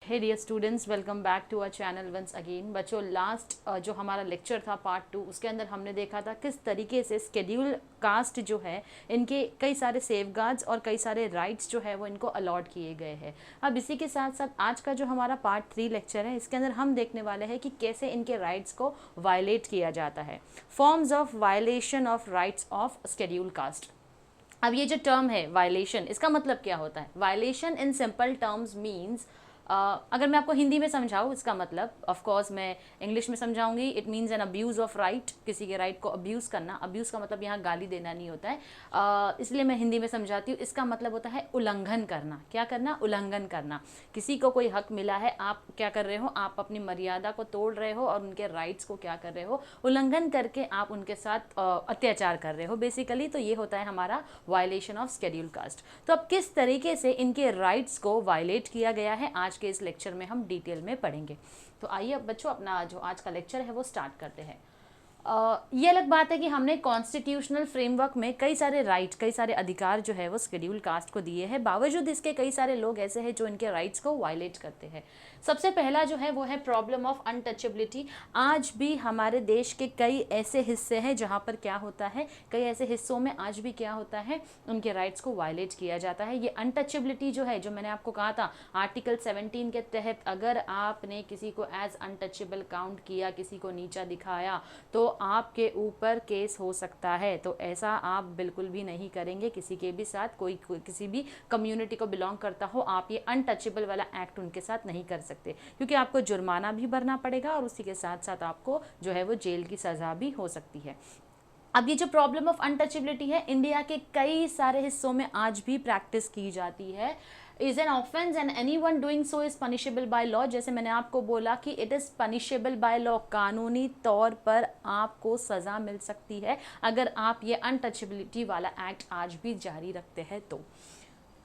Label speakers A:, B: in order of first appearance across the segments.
A: Hey dear students, welcome back to our channel once again. बच्चों, last जो हमारा lecture था पार्ट 2, उसके अंदर हमने देखा था किस तरीके से स्केड्यूल कास्ट जो है इनके कई सारे सेफगार्ड्स और कई सारे राइट्स जो है वो इनको अलॉट किए गए हैं। अब इसी के साथ साथ आज का जो हमारा पार्ट 3 लेक्चर है, इसके अंदर हम देखने वाले हैं कि कैसे इनके राइट्स को वायलेट किया जाता है। Forms of violation of rights of schedule caste. अब ये जो टर्म है वायलेशन, इसका मतलब क्या होता है? Violation in simple terms means, अगर मैं आपको हिंदी में समझाऊँ इसका मतलब, ऑफ कोर्स मैं इंग्लिश में समझाऊंगी। It means an abuse of right, किसी के राइट को अब्यूज़ करना। अब्यूज़ का मतलब यहाँ गाली देना नहीं होता है, इसलिए मैं हिंदी में समझाती हूँ। इसका मतलब होता है उल्लंघन करना। क्या करना? उल्लंघन करना। किसी को कोई हक मिला है, आप क्या कर रहे हो? आप अपनी मर्यादा को तोड़ रहे हो और उनके राइट्स को क्या कर रहे हो? उल्लंघन करके आप उनके साथ अत्याचार कर रहे हो बेसिकली। तो ये होता है हमारा वायलेशन ऑफ शेड्यूल कास्ट। तो अब किस तरीके से इनके राइट्स को वायलेट किया गया है, आज के इस लेक्चर में हम डिटेल में पढ़ेंगे। तो आइए अब बच्चों अपना जो आज का लेक्चर है वो स्टार्ट करते हैं। ये अलग बात है कि हमने कॉन्स्टिट्यूशनल फ्रेमवर्क में कई सारे राइट, कई सारे अधिकार जो है वो शेड्यूल कास्ट को दिए हैं। बावजूद इसके कई सारे लोग ऐसे हैं जो इनके राइट्स को वायलेट करते हैं। सबसे पहला जो है वो है प्रॉब्लम ऑफ अनटचेबिलिटी। आज भी हमारे देश के कई ऐसे हिस्से हैं जहाँ पर क्या होता है, कई ऐसे हिस्सों में आज भी क्या होता है, उनके राइट्स को वायलेट किया जाता है। ये अनटचेबिलिटी जो है, जो मैंने आपको कहा था आर्टिकल 17 के तहत, अगर आपने किसी को एज अनटचेबल काउंट किया, किसी को नीचा दिखाया, तो आपके ऊपर केस हो सकता है। तो ऐसा आप बिल्कुल भी नहीं करेंगे किसी के भी साथ। कोई किसी भी कम्युनिटी को बिलोंग करता हो, आप ये अनटचेबल वाला एक्ट उनके साथ नहीं कर सकते, क्योंकि आपको जुर्माना भी भरना पड़ेगा और उसी के साथ साथ आपको जो है वो जेल की सज़ा भी हो सकती है। अब ये जो प्रॉब्लम ऑफ अनटचेबिलिटी है, इंडिया के कई सारे हिस्सों में आज भी प्रैक्टिस की जाती है। Is an offence and anyone doing so is punishable by law. जैसे मैंने आपको बोला कि it is punishable by law, कानूनी तौर पर आपको सज़ा मिल सकती है अगर आप ये अनटचेबिलिटी वाला एक्ट आज भी जारी रखते हैं तो।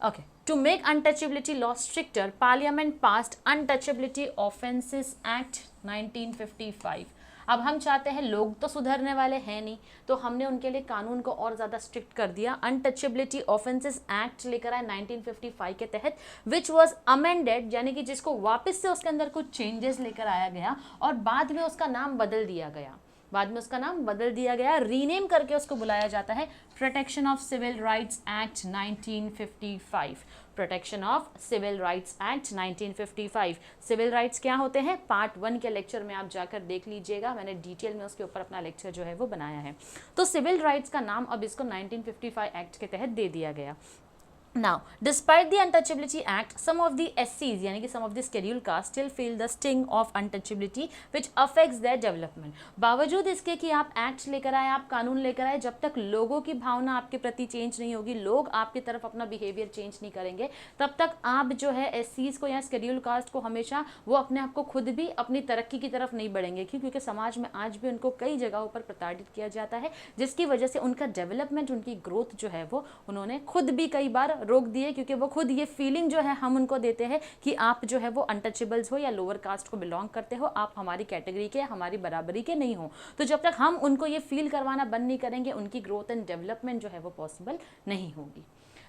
A: Okay, to make untouchability law stricter, Parliament passed Untouchability Offences Act 1955। अब हम चाहते हैं, लोग तो सुधरने वाले हैं नहीं, तो हमने उनके लिए कानून को और ज़्यादा स्ट्रिक्ट कर दिया। अनटचेबिलिटी ऑफेंसेस एक्ट लेकर आए 1955 के तहत, विच वॉज अमेंडेड, यानी कि जिसको वापस से उसके अंदर कुछ चेंजेस लेकर आया गया और बाद में उसका नाम बदल दिया गया। रीनेम करके उसको बुलाया जाता है protection of civil rights act 1955। Protection of civil rights act 1955। Civil rights क्या होते हैं, पार्ट 1 के लेक्चर में आप जाकर देख लीजिएगा, मैंने डिटेल में उसके ऊपर अपना लेक्चर जो है वो बनाया है। तो सिविल राइट्स का नाम अब इसको 1955 एक्ट के तहत दे दिया गया। Now, despite the Untouchability Act, some of the SCs, यानी कि some of the scheduled castes still feel the sting of untouchability, which affects their development। बावजूद इसके कि आप एक्ट लेकर आए, आप कानून लेकर आए, जब तक लोगों की भावना आपके प्रति चेंज नहीं होगी, लोग आपकी तरफ अपना बिहेवियर चेंज नहीं करेंगे, तब तक आप जो है SCs को या scheduled कास्ट को हमेशा वो अपने आप को खुद भी अपनी तरक्की की तरफ नहीं बढ़ेंगे। क्योंकि समाज में आज भी उनको कई जगहों पर प्रताड़ित किया जाता है, जिसकी वजह से उनका डेवलपमेंट, उनकी ग्रोथ जो है वो उन्होंने खुद भी कई बार रोक दिए, क्योंकि वो खुद ये फीलिंग जो है हम उनको देते हैं कि आप जो है वो अनटचेबल्स हो या लोअर कास्ट को बिलोंग करते हो, आप हमारी कैटेगरी के, हमारी बराबरी के नहीं हो। तो जब तक हम उनको ये फील करवाना बंद नहीं करेंगे, उनकी ग्रोथ एंड डेवलपमेंट जो है वो पॉसिबल नहीं होगी।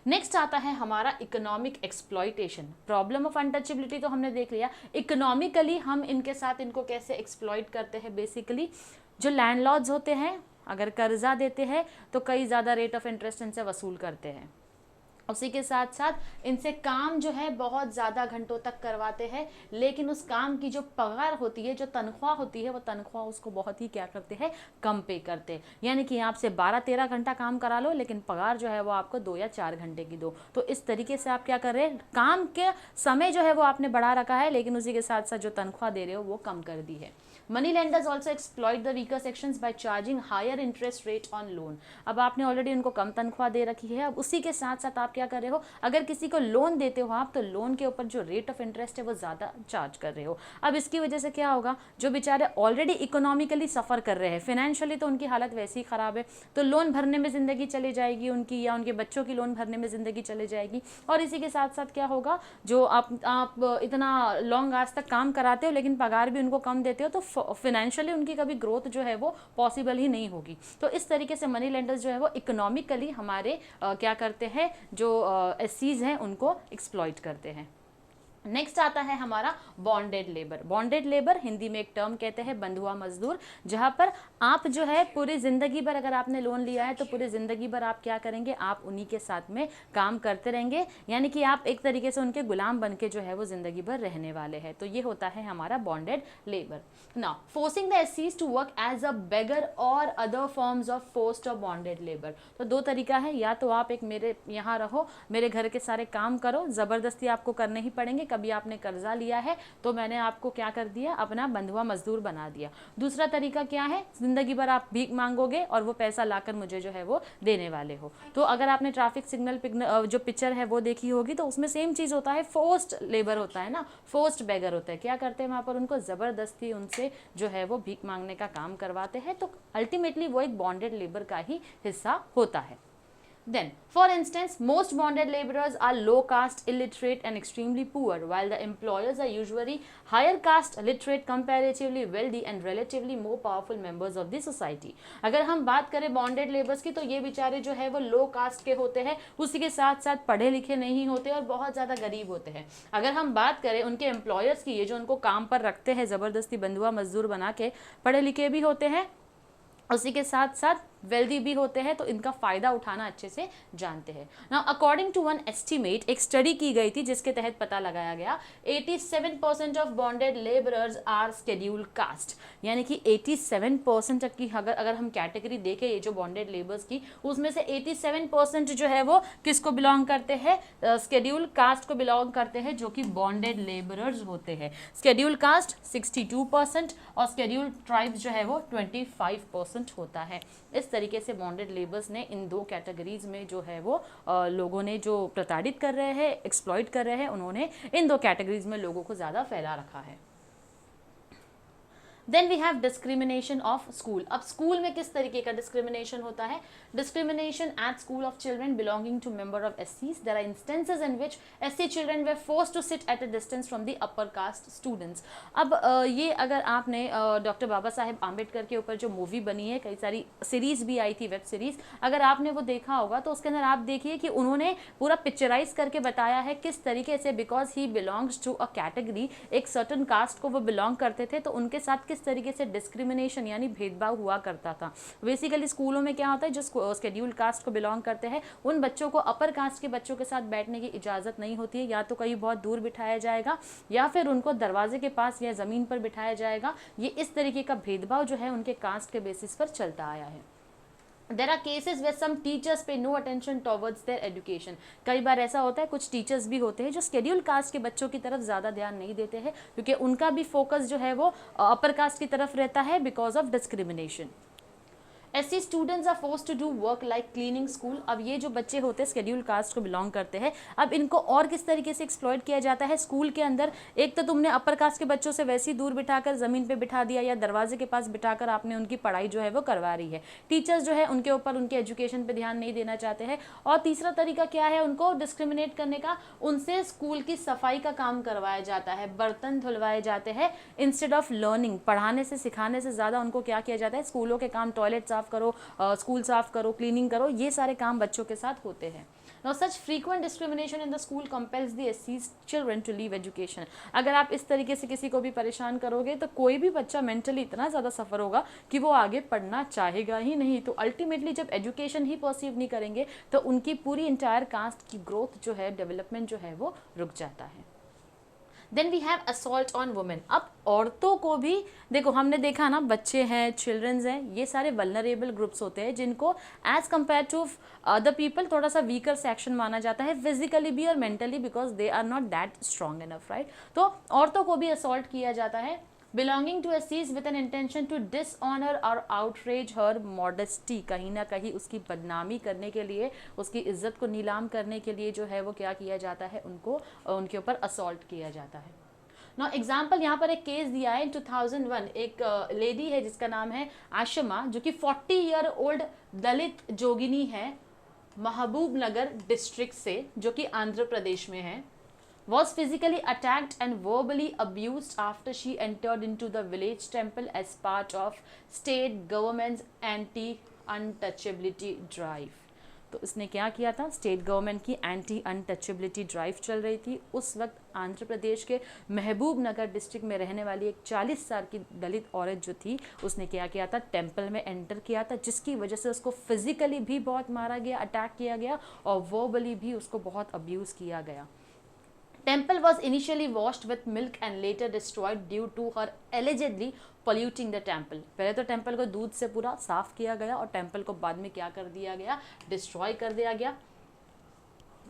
A: नेक्स्ट आता है हमारा economic exploitation. Problem of untouchability तो हमने देख लिया, इकोनॉमिकली हम इनके साथ इनको कैसे एक्सप्लॉयट करते हैं। बेसिकली जो लैंडलॉर्ड्स होते हैं, अगर कर्जा देते हैं तो कई ज़्यादा रेट ऑफ इंटरेस्ट इनसे वसूल करते हैं। उसी के साथ साथ इनसे काम जो है बहुत ज़्यादा घंटों तक करवाते हैं, लेकिन उस काम की जो पगार होती है, जो तनख्वाह होती है, वो तनख्वाह उसको बहुत ही क्या करते हैं, कम पे करते हैं। यानी कि आपसे 12-13 घंटा काम करा लो, लेकिन पगार जो है वो आपको 2 या 4 घंटे की दो। तो इस तरीके से आप क्या कर रहे हैं, काम के समय जो है वो आपने बढ़ा रखा है, लेकिन उसी के साथ साथ जो तनख्वाह दे रहे हो वो कम कर दी है। Money lenders also exploit the weaker sections by charging higher interest rate on loan. अब आपने ऑलरेडी उनको कम तनख्वाह दे रखी है, अब उसी के साथ साथ आप क्या कर रहे हो, अगर किसी को लोन देते हो आप, तो लोन के ऊपर जो रेट ऑफ इंटरेस्ट है वो ज़्यादा चार्ज कर रहे हो। अब इसकी वजह से क्या होगा, जो बेचारे ऑलरेडी इकोनॉमिकली सफ़र कर रहे हैं, फिनेंशियली तो उनकी हालत वैसे ही ख़राब है, तो लोन भरने में ज़िंदगी चली जाएगी उनकी, या उनके बच्चों की लोन भरने में ज़िंदगी चली जाएगी। और इसी के साथ साथ क्या होगा, जो आप इतना लॉन्ग आज तक काम कराते हो लेकिन पगार भी उनको कम देते हो, तो फिनेंशियली उनकी कभी ग्रोथ जो है वो पॉसिबल ही नहीं होगी। तो इस तरीके से मनी लेंडर्स जो है वो इकोनॉमिकली हमारे क्या करते हैं, जो SCs हैं उनको एक्सप्लॉइट करते हैं। नेक्स्ट आता है हमारा bonded labour. Bonded labour Hindi में एक टर्म कहते हैं बंधुआ मजदूर, जहां पर आप जो है पूरी जिंदगी भर, अगर आपने लोन लिया है तो पूरी जिंदगी भर आप क्या करेंगे, आप उन्हीं के साथ में काम करते रहेंगे, यानी कि आप एक तरीके से उनके गुलाम बन के जो है वो जिंदगी भर रहने वाले हैं। तो ये होता है हमारा bonded labour. Now forcing the एससीज to work as a beggar or other forms of forced or bonded labour. तो दो तरीका है, या तो आप एक मेरे यहाँ रहो, मेरे घर के सारे काम करो, जबरदस्ती आपको करने ही पड़ेंगे, कभी आपने कर्जा लिया है तो मैंने आपको क्या कर दिया, अपना बंधुआ मजदूर बना दिया। दूसरा तरीका क्या है, जिंदगी भर आप भीख मांगोगे और वो पैसा लाकर मुझे जो है वो देने वाले हो। तो अगर आपने ट्रैफिक सिग्नल जो पिक्चर है वो देखी होगी तो उसमें सेम चीज होता है, फोर्स्ड लेबर होता है ना, फोर्स्ड बेगर होता है। क्या करते हैं वहां पर, उनको जबरदस्ती उनसे जो है वो भीख मांगने का काम करवाते हैं। तो अल्टीमेटली वो एक बॉन्डेड लेबर का ही हिस्सा होता है। Then, for instance, most bonded laborers are low caste, illiterate and extremely poor, while the employers are usually higher caste, literate, comparatively wealthy and relatively more powerful members of the society. अगर हम बात करें bonded laborers की, तो ये बेचारे जो है वो low caste के होते हैं, उसी के साथ साथ पढ़े लिखे नहीं होते और बहुत ज़्यादा गरीब होते हैं। अगर हम बात करें उनके एम्प्लॉयर्स की, ये जो उनको काम पर रखते हैं ज़बरदस्ती बंधुआ मजदूर बना के, पढ़े लिखे भी होते हैं, उसी के साथ साथ वेल्दी भी होते हैं, तो इनका फायदा उठाना अच्छे से जानते हैं। Now according to one estimate, एक स्टडी की गई थी जिसके तहत पता लगाया गया 87% of bonded labourers are schedule caste, यानी कि 87% तक की अगर हम कैटेगरी देखें ये जो बॉन्डेड लेबर्स की, उसमें से 87% जो है वो किसको बिलोंग करते हैं, शेड्यूल कास्ट को बिलोंग करते हैं, जो कि बॉन्डेड लेबरर्स होते हैं। शेड्यूल कास्ट 62% और शेड्यूल ट्राइब्स जो है वो 25% होता है। इस तरीके से बॉन्डेड लेबर्स ने इन दो कैटेगरीज में जो है वो लोगों ने जो प्रताड़ित कर रहे हैं, एक्सप्लॉइट कर रहे हैं, उन्होंने इन दो कैटेगरीज में लोगों को ज़्यादा फैला रखा है। Then we have discrimination of school. अब स्कूल में किस तरीके का डिस्क्रिमिनेशन होता है, discrimination at school of children belonging to member of एससीज। There are instances in which SC children were forced to sit at a distance from the upper caste students. अब ये अगर आपने डॉक्टर बाबा साहेब आम्बेडकर के ऊपर जो मूवी बनी है, कई सारी सीरीज भी आई थी, वेब सीरीज, अगर आपने वो देखा होगा तो उसके अंदर आप देखिए कि उन्होंने पूरा पिक्चराइज करके बताया है किस तरीके से, because he belongs to a category, एक सर्टन कास्ट को वो बिलोंग करते थे, तो उनके साथ किस तरीके से डिस्क्रिमिनेशन यानी भेदभाव हुआ करता था। बेसिकली स्कूलों में क्या होता है, जो शेड्यूल कास्ट को बिलोंग करते हैं उन बच्चों को अपर कास्ट के बच्चों के साथ बैठने की इजाज़त नहीं होती है, या तो कहीं बहुत दूर बिठाया जाएगा या फिर उनको दरवाजे के पास या ज़मीन पर बिठाया जाएगा। ये इस तरीके का भेदभाव जो है उनके कास्ट के बेसिस पर चलता आया है। There are cases where some teachers pay no attention towards their education. कई बार ऐसा होता है, कुछ टीचर्स भी होते हैं जो शेड्यूल कास्ट के बच्चों की तरफ ज़्यादा ध्यान नहीं देते हैं, क्योंकि उनका भी फोकस जो है वो अपर कास्ट की तरफ रहता है because of discrimination. SC students are forced to do work like cleaning school. अब ये जो बच्चे होते हैं शेड्यूल कास्ट को बिलोंग करते हैं, अब इनको और किस तरीके से एक्सप्लॉइट किया जाता है स्कूल के अंदर। एक तो तुमने अपर कास्ट के बच्चों से वैसे ही दूर बिठाकर ज़मीन पे बिठा दिया या दरवाजे के पास बिठाकर आपने उनकी पढ़ाई जो है वो करवा रही है। टीचर्स जो है उनके ऊपर उनके एजुकेशन पे ध्यान नहीं देना चाहते हैं। और तीसरा तरीका क्या है उनको डिस्क्रिमिनेट करने का, उनसे स्कूल की सफाई का काम करवाया जाता है, बर्तन धुलवाए जाते हैं, इंस्टेड ऑफ लर्निंग, पढ़ाने से सिखाने से ज़्यादा उनको क्या किया जाता है, स्कूलों के काम, टॉयलेट साफ करो, स्कूल साफ करो, क्लीनिंग करो, ये सारे काम बच्चों के साथ होते हैं। Now such frequent discrimination in the school compels the SC's children to leave education. अगर आप इस तरीके से किसी को भी परेशान करोगे तो कोई भी बच्चा मेंटली इतना ज़्यादा सफ़र होगा कि वो आगे पढ़ना चाहेगा ही नहीं। तो अल्टीमेटली जब एजुकेशन ही परसीव नहीं करेंगे तो उनकी पूरी इंटायर कास्ट की ग्रोथ जो है, डेवलपमेंट जो है वो रुक जाता है। Then we have assault on women. अब औरतों को भी देखो, हमने देखा ना, बच्चे हैं, चिल्ड्रंस हैं, ये सारे वल्नरेबल ग्रुप्स होते हैं जिनको as compare to other people थोड़ा सा वीकर सेक्शन माना जाता है, फिजिकली भी और mentally, because they are not that strong enough, right. तो औरतों को भी असॉल्ट किया जाता है belonging to SCs with an intention to dishonor or outrage her modesty। कहीं ना कहीं उसकी बदनामी करने के लिए, उसकी इज्जत को नीलाम करने के लिए जो है वो क्या किया जाता है, उनको उनके ऊपर असॉल्ट किया जाता है। ना एग्जाम्पल यहाँ पर एक केस दिया है, 2001 एक लेडी है जिसका नाम है आशमा, जो कि 40 ईयर ओल्ड दलित जोगिनी है, महबूब नगर डिस्ट्रिक्ट से, जो कि आंध्र प्रदेश में है, was physically attacked and verbally abused after she entered into the village temple as part of state government's anti-untouchability drive। तो इसने क्या किया था, स्टेट गवर्नमेंट की एंटी अनटचेबिलिटी ड्राइव चल रही थी। उस वक्त आंध्र प्रदेश के महबूब नगर डिस्ट्रिक्ट में रहने वाली एक 40 साल की दलित औरत जो थी, उसने क्या किया था, टेम्पल में एंटर किया था, जिसकी वजह से उसको फिजिकली भी बहुत मारा गया, अटैक किया गया और वर्बली भी उसको बहुत अब्यूज़ किया गया। Temple was initially washed with milk and later destroyed due to her allegedly polluting the temple। पहले तो टेम्पल को दूध से पूरा साफ किया गया और टेम्पल को बाद में क्या कर दिया गया, डिस्ट्रॉय कर दिया गया,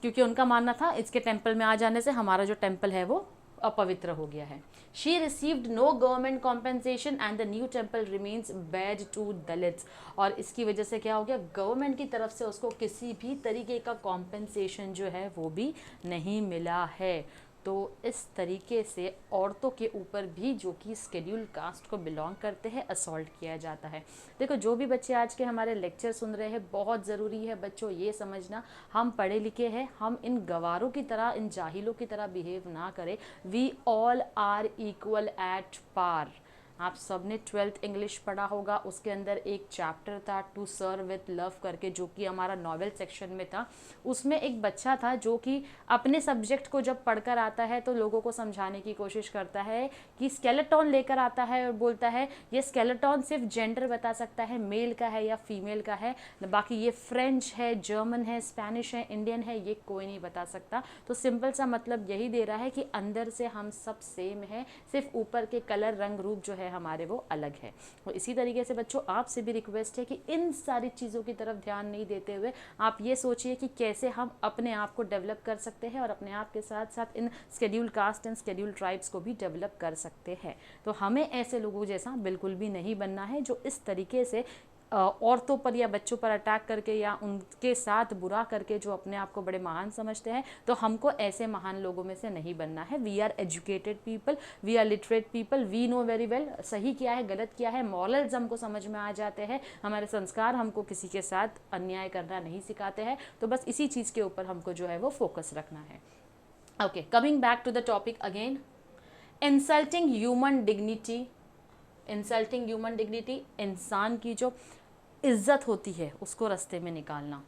A: क्योंकि उनका मानना था इसके टेम्पल में आ जाने से हमारा जो टेम्पल है वो अपवित्र हो गया है। She received no government compensation and the new temple remains bad to Dalits। और इसकी वजह से क्या हो गया, गवर्नमेंट की तरफ से उसको किसी भी तरीके का कॉम्पेंसेशन जो है वो भी नहीं मिला है। तो इस तरीके से औरतों के ऊपर भी जो कि स्केड्यूल कास्ट को बिलोंग करते हैं असॉल्ट किया जाता है। देखो जो भी बच्चे आज के हमारे लेक्चर सुन रहे हैं, बहुत ज़रूरी है बच्चों ये समझना, हम पढ़े लिखे हैं, हम इन गवारों की तरह, इन जाहिलों की तरह बिहेव ना करें। We all are equal at par. आप सब ने 12th इंग्लिश पढ़ा होगा, उसके अंदर एक चैप्टर था टू सर्व विथ लव करके, जो कि हमारा नॉवेल सेक्शन में था। उसमें एक बच्चा था जो कि अपने सब्जेक्ट को जब पढ़कर आता है तो लोगों को समझाने की कोशिश करता है कि स्केलेटॉन लेकर आता है और बोलता है ये स्केलेटॉन सिर्फ जेंडर बता सकता है, मेल का है या फीमेल का है, बाकी ये फ्रेंच है, जर्मन है, स्पेनिश है, इंडियन है, ये कोई नहीं बता सकता। तो सिंपल सा मतलब यही दे रहा है कि अंदर से हम सब सेम है, सिर्फ ऊपर के कलर रंग रूप जो है हमारे वो अलग है। और इसी तरीके से बच्चों आपसे भी रिक्वेस्ट है कि इन सारी चीज़ों की तरफ ध्यान नहीं देते हुए आप ये सोचिए कि कैसे हम अपने आप को डेवलप कर सकते हैं और अपने आप के साथ साथ इन scheduled caste and scheduled tribes को भी डेवलप कर सकते हैं। तो हमें ऐसे लोगों जैसा बिल्कुल भी नहीं बनना है जो इस तरीके से औरतों पर या बच्चों पर अटैक करके या उनके साथ बुरा करके जो अपने आप को बड़े महान समझते हैं। तो हमको ऐसे महान लोगों में से नहीं बनना है। We are educated people, we are literate people, we know very well सही क्या है गलत क्या है, मॉरल्स हमको समझ में आ जाते हैं, हमारे संस्कार हमको किसी के साथ अन्याय करना नहीं सिखाते हैं। तो बस इसी चीज़ के ऊपर हमको जो है वो फोकस रखना है। Okay, coming back to the topic again, insulting human dignity. Insulting human dignity, इंसान की जो इज्जत होती है उसको रास्ते में निकालना।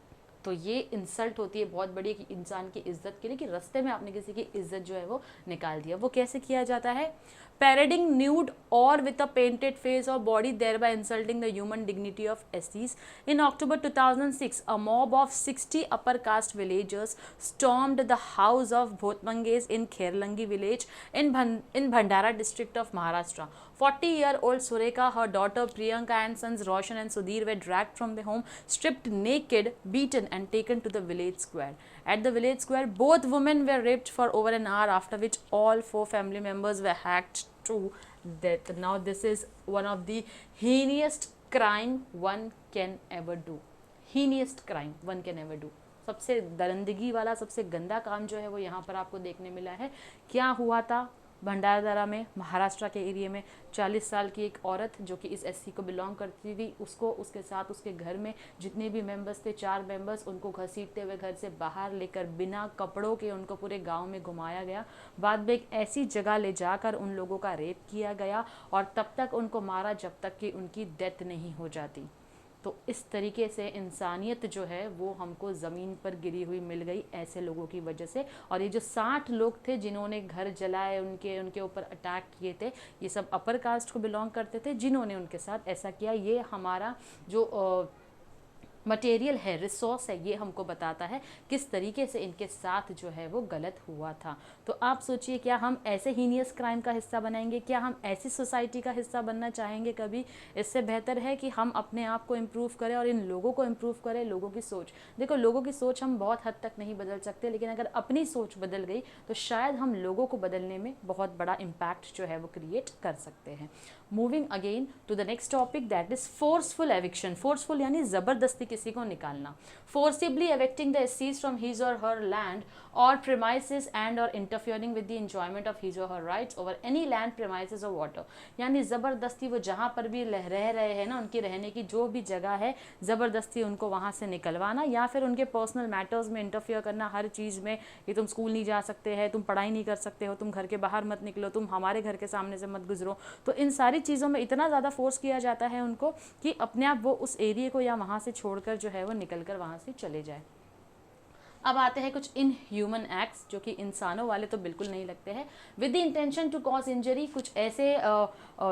A: तो ये इंसल्ट होती है बहुत बड़ी कि इंसान की इज्जत के लिए, कि रास्ते में आपने किसी की इज्जत जो है वो निकाल दिया। वो कैसे किया जाता है, parading nude or with a painted face or body, thereby insulting the human dignity of SCs. In October 2006, a mob of 60 upper caste villagers stormed the house of Bhotmanges in Kherlangi village in Bhandara district of Maharashtra. 40-year-old Sureka, her daughter Priyanka and sons Roshan and Sudhir were dragged from their home, stripped naked, beaten and taken to the village square. At the village square, both women were raped for over an hour, after which all 4 family members were hacked to death. Now this is one of the heinous crime one can ever do. Heinous crime one can ever do. सबसे दरिंदगी वाला, सबसे गंदा काम जो है वो यहाँ पर आपको देखने मिला है। क्या हुआ था भंडारदरा में, महाराष्ट्र के एरिया में, 40 साल की एक औरत जो कि इस एससी को बिलोंग करती थी, उसको उसके साथ उसके घर में जितने भी मेंबर्स थे, 4 मेंबर्स, उनको घसीटते हुए घर से बाहर लेकर बिना कपड़ों के उनको पूरे गांव में घुमाया गया। बाद में एक ऐसी जगह ले जाकर उन लोगों का रेप किया गया और तब तक उनको मारा जब तक कि उनकी डेथ नहीं हो जाती। तो इस तरीके से इंसानियत जो है वो हमको ज़मीन पर गिरी हुई मिल गई ऐसे लोगों की वजह से। और ये जो 60 लोग थे जिन्होंने घर जलाए, उनके ऊपर अटैक किए थे, ये सब अपर कास्ट को बिलोंग करते थे जिन्होंने उनके साथ ऐसा किया। ये हमारा जो मटेरियल है, रिसोर्स है, ये हमको बताता है किस तरीके से इनके साथ जो है वो गलत हुआ था। तो आप सोचिए, क्या हम ऐसे हीनियस क्राइम का हिस्सा बनाएंगे? क्या हम ऐसी सोसाइटी का हिस्सा बनना चाहेंगे कभी? इससे बेहतर है कि हम अपने आप को इम्प्रूव करें और इन लोगों को इम्प्रूव करें। लोगों की सोच, देखो लोगों की सोच हम बहुत हद तक नहीं बदल सकते, लेकिन अगर अपनी सोच बदल गई तो शायद हम लोगों को बदलने में बहुत बड़ा इम्पैक्ट जो है वो क्रिएट कर सकते हैं। Moving again to the next topic, that is forceful eviction. Forceful यानी ज़बरदस्ती किसी को निकालना। फोर्सिबली एविक्टिंग द एस्सीज from his or her land or premises and or interfering with the enjoyment of his or her rights over any land, premises or water. यानी ज़बरदस्ती वो जहाँ पर भी रह रहे हैं ना, उनकी रहने की जो भी जगह है, ज़बरदस्ती उनको वहाँ से निकलवाना या फिर उनके पर्सनल मैटर्स में इंटरफियर करना हर चीज़ में, कि तुम स्कूल नहीं जा सकते हैं, तुम पढ़ाई नहीं कर सकते हो, तुम घर के बाहर मत निकलो, तुम हमारे घर के सामने से मत गुजरो। तो इन सारी चीज़ों में इतना ज़्यादा फोर्स किया जाता है उनको कि अपने आप वो उस एरिया को या वहाँ से छोड़ छोड़कर जो है वो निकल कर वहाँ से चले जाए। अब आते हैं कुछ इन ह्यूमन एक्ट्स जो कि इंसानों वाले तो बिल्कुल नहीं लगते हैं। With the intention to cause injury, कुछ ऐसे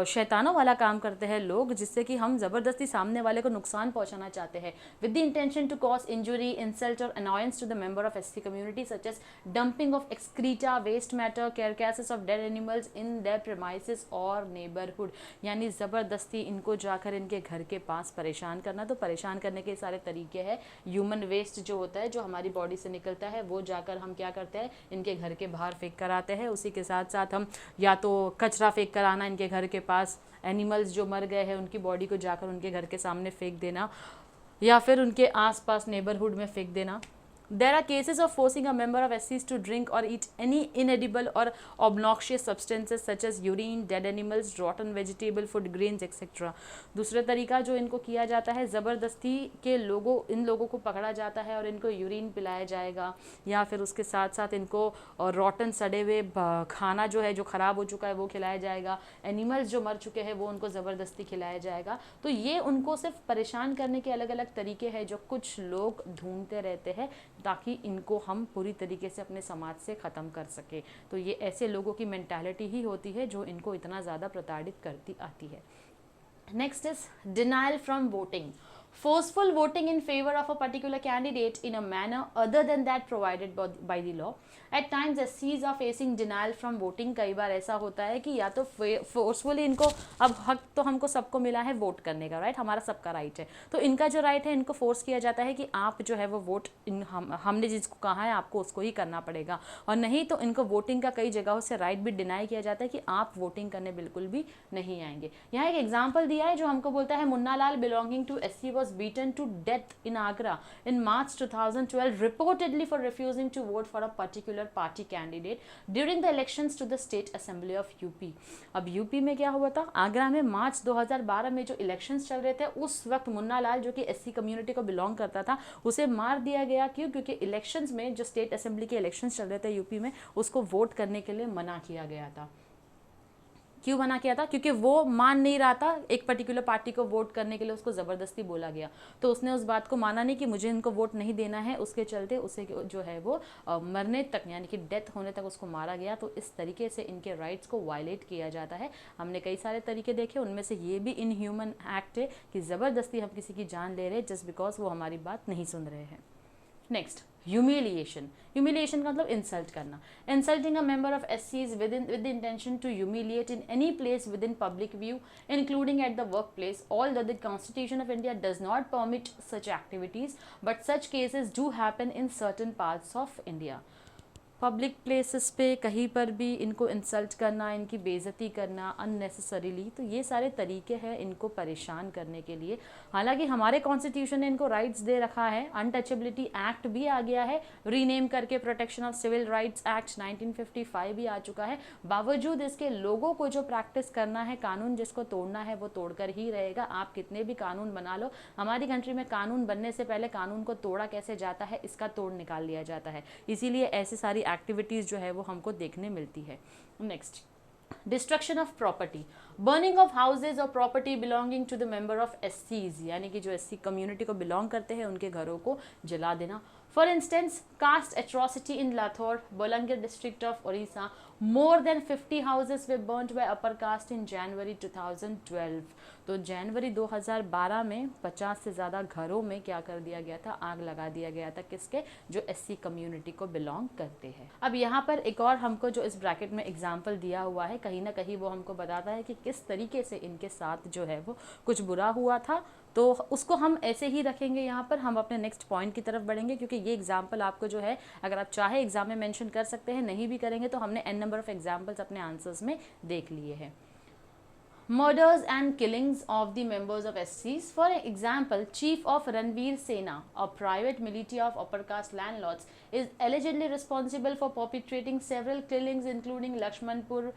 A: शैतानों वाला काम करते हैं लोग जिससे कि हम ज़बरदस्ती सामने वाले को नुकसान पहुंचाना चाहते हैं। With the intention to cause injury, insult or annoyance to the member of SC community such as dumping of excreta, waste matter, carcasses of dead animals in their premises or neighbourhood, यानी ज़बरदस्ती इनको जाकर इनके घर के पास परेशान करना। तो परेशान करने के सारे तरीके हैं। ह्यूमन वेस्ट जो होता है, जो हमारी बॉडी से निकलता है, वो जाकर हम क्या करते हैं, इनके घर के बाहर फेंक कर आते हैं। उसी के साथ साथ हम या तो कचरा फेंक कर आना इनके घर के पास, एनिमल्स जो मर गए हैं उनकी बॉडी को जाकर उनके घर के सामने फेंक देना, या फिर उनके आसपास नेबरहुड में फेंक देना। There are cases of forcing a member of SCs to drink or eat any inedible or obnoxious substances such as urine, dead animals, rotten vegetable food, grains, etc. दूसरा तरीका जो इनको किया जाता है, ज़बरदस्ती के इन लोगों को पकड़ा जाता है और इनको यूरिन पिलाया जाएगा, या फिर उसके साथ साथ इनको रॉटन सड़े हुए खाना जो है, जो ख़राब हो चुका है, वो खिलाया जाएगा। एनिमल्स जो मर चुके हैं वो उनको ज़बरदस्ती खिलाया जाएगा। तो ये उनको सिर्फ परेशान करने के अलग अलग तरीके हैं जो कुछ लोग ढूंढते रहते हैं ताकि इनको हम पूरी तरीके से अपने समाज से ख़त्म कर सके। तो ये ऐसे लोगों की मेंटालिटी ही होती है जो इनको इतना ज़्यादा प्रताड़ित करती आती है। Next is denial from voting, forceful voting in favor of a particular candidate in a manner other than that provided by the law. At times SCs are facing denial from voting. कई बार ऐसा होता है कि या तो forcefully इनको, अब हक तो हमको सबको मिला है वोट करने का, राइट, हमारा सबका राइट है, तो इनका जो राइट है इनको फोर्स किया जाता है कि आप जो है वो वोट हमने जिसको कहा है आपको उसको ही करना पड़ेगा, और नहीं तो इनको वोटिंग का कई जगहों से राइट भी डिनाई किया जाता है कि आप वोटिंग करने बिल्कुल भी नहीं आएंगे। यहाँ एक एग्जाम्पल दिया है जो हमको बोलता है, Munna Lal belonging to SC was beaten to death in Agra in March 2012 reportedly for refusing to vote for a particular party candidate during the elections to the State Assembly of UP. अब UP में क्या हुआ था, आगरा में मार्च 2012 में जो elections चल रहे थे उस वक्त मुन्ना लाल जो कि SC कम्युनिटी को बिलोंग करता था उसे मार दिया गया। क्यों? क्योंकि इलेक्शंस में जो स्टेट असेंबली के इलेक्शंस चल रहे थे यूपी में, उसको वोट करने के लिए मना किया गया था। क्यों मना किया था? क्योंकि वो मान नहीं रहा था एक पर्टिकुलर पार्टी को वोट करने के लिए, उसको ज़बरदस्ती बोला गया, तो उसने उस बात को माना नहीं कि मुझे इनको वोट नहीं देना है, उसके चलते उसे जो है वो मरने तक, यानी कि डेथ होने तक उसको मारा गया। तो इस तरीके से इनके राइट्स को वायलेट किया जाता है। हमने कई सारे तरीके देखे, उनमें से ये भी इनह्यूमन एक्ट है कि ज़बरदस्ती हम किसी की जान ले रहे हैं जस्ट बिकॉज वो हमारी बात नहीं सुन रहे हैं। Next, humiliation. ह्यूमिलिएशन का मतलब इंसल्ट करना। Insulting a member of SCs with the intention to humiliate in any place with in public view including at the work place, although the constitution of India does not permit such activities but such cases do happen in certain parts of India. Public places पे कहीं पर भी इनको insult करना, इनकी बेइज्जती करना unnecessarily, तो ये सारे तरीके हैं इनको परेशान करने के लिए। हालांकि हमारे कॉन्स्टिट्यूशन ने इनको राइट्स दे रखा है, अनटचेबिलिटी एक्ट भी आ गया है, रीनेम करके protection of civil rights act 1955 भी आ चुका है। बावजूद इसके लोगों को जो प्रैक्टिस करना है, कानून जिसको तोड़ना है वो तोड़कर ही रहेगा। आप कितने भी कानून बना लो, हमारी कंट्री में कानून बनने से पहले कानून को तोड़ा कैसे जाता है इसका तोड़ निकाल लिया जाता है। इसीलिए ऐसी सारी एक्टिविटीज़ जो है वो हमको देखने मिलती है। Next, destruction of property, burning of houses or property belonging to the member of SCs, यानी कि जो SC कम्युनिटी को बिलोंग करते हैं उनके घरों को जला देना। For instance, caste atrocity in Lathore, Balangir district of Odisha, more than 50 houses were burnt by upper caste in January 2012। तो जनवरी 2012 में 50 से ज़्यादा घरों में क्या कर दिया गया था, आग लगा दिया गया था। किसके? जो SC कम्युनिटी को बिलोंग करते हैं। अब यहाँ पर एक और हमको जो इस ब्रैकेट में एग्जाम्पल दिया हुआ है, कहीं ना कहीं वो हमको बताता है कि किस तरीके से इनके साथ जो है वो कुछ बुरा हुआ था। तो उसको हम ऐसे ही रखेंगे यहाँ पर, हम अपने नेक्स्ट पॉइंट की तरफ बढ़ेंगे, क्योंकि ये एग्जाम्पल आपको जो है अगर आप चाहे एग्जाम में मेंशन कर सकते हैं, नहीं भी करेंगे तो हमने n नंबर ऑफ एग्जाम्पल्स अपने आंसर्स में देख लिए हैं। Murders and killings of the members of SCs. For example, Chief of Ranveer Sena, a private militia of upper caste landlords, is allegedly responsible for perpetrating several killings including Lakshmanpur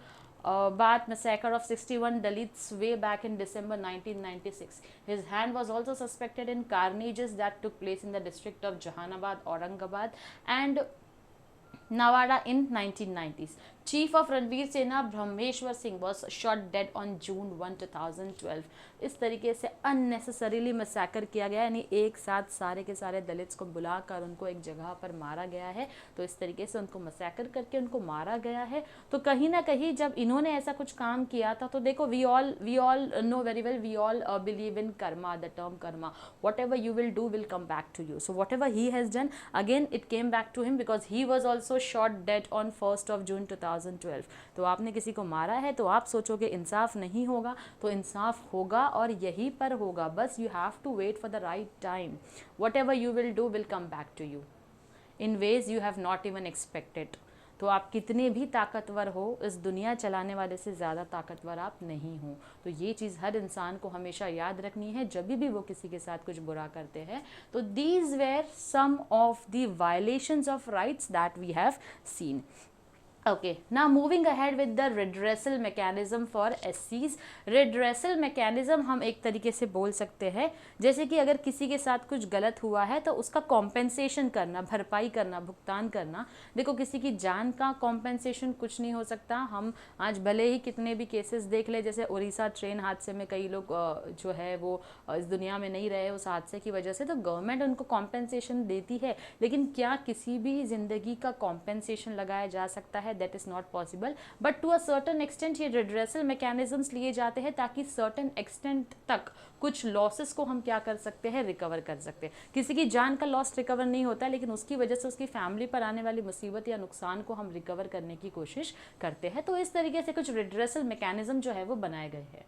A: Bath massacre of 61 Dalits way back in December 1996. His hand was also suspected in carnages that took place in the district of Jahanabad, Aurangabad and Nawada in 1990s. Chief of Ranvir Sena Brahmeshwar Singh was shot dead on June 1, 2012। इस तरीके से unnecessarily massacre किया गया, यानी एक साथ सारे के सारे दलित्स को बुलाकर उनको एक जगह पर मारा गया है। तो इस तरीके से उनको मैसेकर करके उनको मारा गया है। तो कहीं ना कहीं जब इन्होंने ऐसा कुछ काम किया था, तो देखो we all know very well, we all believe in karma, the term karma, whatever you will do will come back to you. So whatever he has done again it came back to him, because he was also shot dead on 1 June 2012। तो आपने किसी को मारा है तो आप सोचोगे इंसाफ नहीं होगा, तो इंसाफ होगा और यहीं पर होगा। बस you have to wait for the right time. Whatever you will do will come back to you in ways you have not even expected. तो आप कितने भी ताकतवर हो, इस दुनिया चलाने वाले से ज़्यादा ताकतवर आप नहीं हो। तो ये चीज़ हर इंसान को हमेशा याद रखनी है जब भी वो किसी के साथ कुछ बुरा करते हैं। तो these were some of the violations of rights that we have seen. Okay, now moving ahead with the redressal mechanism for SCs। redressal mechanism हम एक तरीके से बोल सकते हैं जैसे कि अगर किसी के साथ कुछ गलत हुआ है तो उसका कॉम्पेंसेशन करना, भरपाई करना, भुगतान करना। देखो किसी की जान का कॉम्पेंसेशन कुछ नहीं हो सकता। हम आज भले ही कितने भी केसेस देख ले, जैसे उड़ीसा ट्रेन हादसे में कई लोग जो है वो इस दुनिया में नहीं रहे उस हादसे की वजह से, तो गवर्नमेंट उनको कॉम्पेंसेशन देती है। लेकिन क्या किसी भी ज़िंदगी का कॉम्पेंसेशन लगाया जा सकता है? That is not possible. But to a certain extent ये रिड्रेसल मैकेनिज्म्स लिए जाते हैं ताकि सर्टन एक्सटेंट तक कुछ लॉसेस को हम क्या कर सकते हैं, रिकवर कर सकते हैं। किसी की जान का लॉस रिकवर नहीं होता, लेकिन उसकी वजह से उसकी फैमिली पर आने वाली मुसीबत या नुकसान को हम रिकवर करने की कोशिश करते हैं। तो इस तरीके से कुछ रिड्रेसल मैकेनिज्म जो है वो बनाए गए हैं।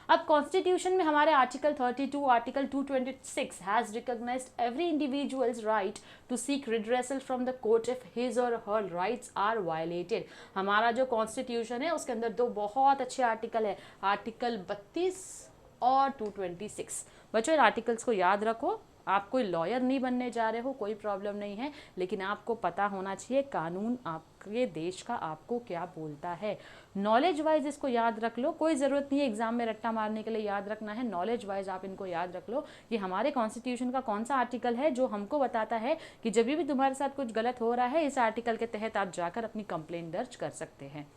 A: अब कॉन्स्टिट्यूशन में हमारे article 32, article 226 has recognized every individuals right to seek redressal from the court if his or her rights are violated. हमारा जो कॉन्स्टिट्यूशन है उसके अंदर दो बहुत अच्छे आर्टिकल है, आर्टिकल 32 और 226। बच्चों इन आर्टिकल्स को याद रखो। आप कोई लॉयर नहीं बनने जा रहे हो, कोई प्रॉब्लम नहीं है, लेकिन आपको पता होना चाहिए कानून आपके देश का आपको क्या बोलता है। नॉलेज वाइज इसको याद रख लो, कोई ज़रूरत नहीं है एग्जाम में रट्टा मारने के लिए याद रखना है। नॉलेज वाइज आप इनको याद रख लो कि हमारे कॉन्स्टिट्यूशन का कौन सा आर्टिकल है जो हमको बताता है कि जब भी तुम्हारे साथ कुछ गलत हो रहा है इस आर्टिकल के तहत आप जाकर अपनी कंप्लेंट दर्ज कर सकते हैं।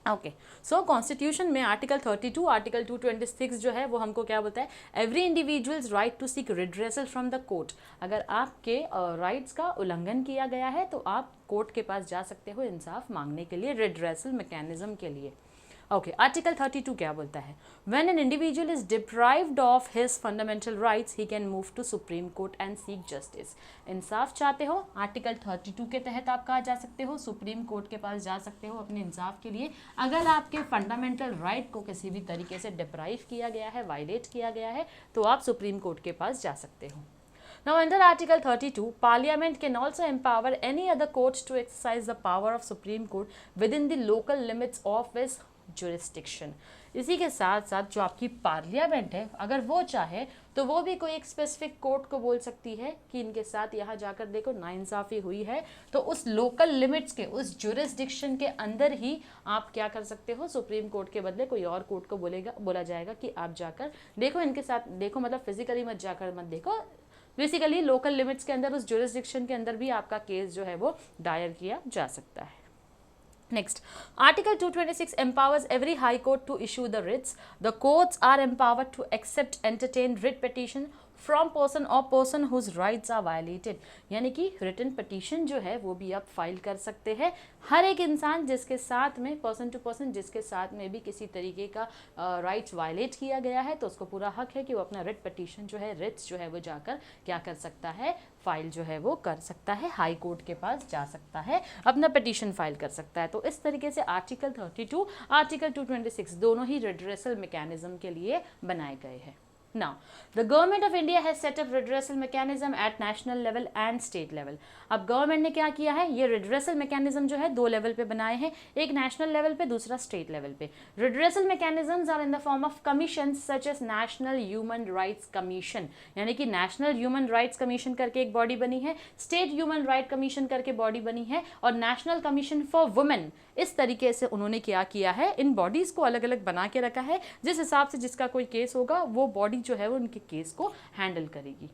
A: ओके, सो कॉन्स्टिट्यूशन में आर्टिकल 32, आर्टिकल 226 जो है वो हमको क्या बोलता है, every individuals right to seek redressal from the court. अगर आपके राइट्स का उल्लंघन किया गया है तो आप कोर्ट के पास जा सकते हो इंसाफ मांगने के लिए, रिड्रेसल मैकेनिज्म के लिए। ओके, आर्टिकल 32 क्या बोलता है, when an individual is deprived of his fundamental rights he can move to Supreme Court and seek justice. इंसाफ चाहते हो, आर्टिकल 32 के तहत आप कहाँ जा सकते हो, सुप्रीम कोर्ट के पास जा सकते हो अपने इंसाफ के लिए। अगर आपके फंडामेंटल राइट को किसी भी तरीके से डिप्राइव किया गया है, वायलेट किया गया है, तो आप सुप्रीम कोर्ट के पास जा सकते हो। Now under Article 32, Parliament can also empower any other court to exercise the power of Supreme Court within the local limits of its jurisdiction। इसी के साथ साथ जो आपकी पार्लियामेंट है, अगर वो चाहे तो वो भी कोई एक स्पेसिफिक कोर्ट को बोल सकती है कि इनके साथ यहाँ जाकर देखो नाइंसाफ़ी हुई है, तो उस लोकल लिमिट्स के, उस जुरिस्डिक्शन के अंदर ही आप क्या कर सकते हो, सुप्रीम कोर्ट के बदले कोई और कोर्ट को बोला जाएगा कि आप जाकर देखो इनके साथ, देखो मतलब फिजिकली मत जाकर मत देखो, बेसिकली लोकल लिमिट्स के अंदर उस जुरिस्डिक्शन के अंदर भी आपका केस जो है वो दायर किया जा सकता है। Next, Article 226 empowers every high court to issue the writs. The courts are empowered to accept, entertain writ petition from person or person whose rights are violated. यानी कि रिटन पिटीशन जो है वो भी आप फाइल कर सकते हैं। हर एक इंसान जिसके साथ में, पर्सन टू पर्सन जिसके साथ में भी किसी तरीके का राइट्स वायलेट किया गया है, तो उसको पूरा हक है कि वो अपना रिट पिटीशन जो है, रिट्स जो है वो जाकर क्या कर सकता है, फाइल जो है वो कर सकता है, हाई कोर्ट के पास जा सकता है, अपना पिटीशन फाइल कर सकता है। तो इस तरीके से आर्टिकल 32, आर्टिकल 226 दोनों ही रिड्रेसल मैकेनिज्म के लिए बनाए गए हैं। Now, the government of India has set up redressal mechanism at national level and state level। अब गवर्नमेंट ने क्या किया है, ये redressal mechanism जो है दो लेवल पे बनाए हैं, एक नेशनल लेवल पे, दूसरा स्टेट लेवल पे। redressal mechanisms are in the form of commissions such as National Human Rights Commission, यानी कि नेशनल ह्यूमन राइट्स कमीशन करके एक बॉडी बनी है, स्टेट ह्यूमन राइट कमीशन करके बॉडी बनी है, और नेशनल कमीशन फॉर वुमेन। इस तरीके से उन्होंने क्या किया है, इन बॉडीज को अलग अलग बना के रखा है, जिस हिसाब से जिसका कोई केस होगा वो बॉडी जो है वो उनके केस को हैंडल करेगी।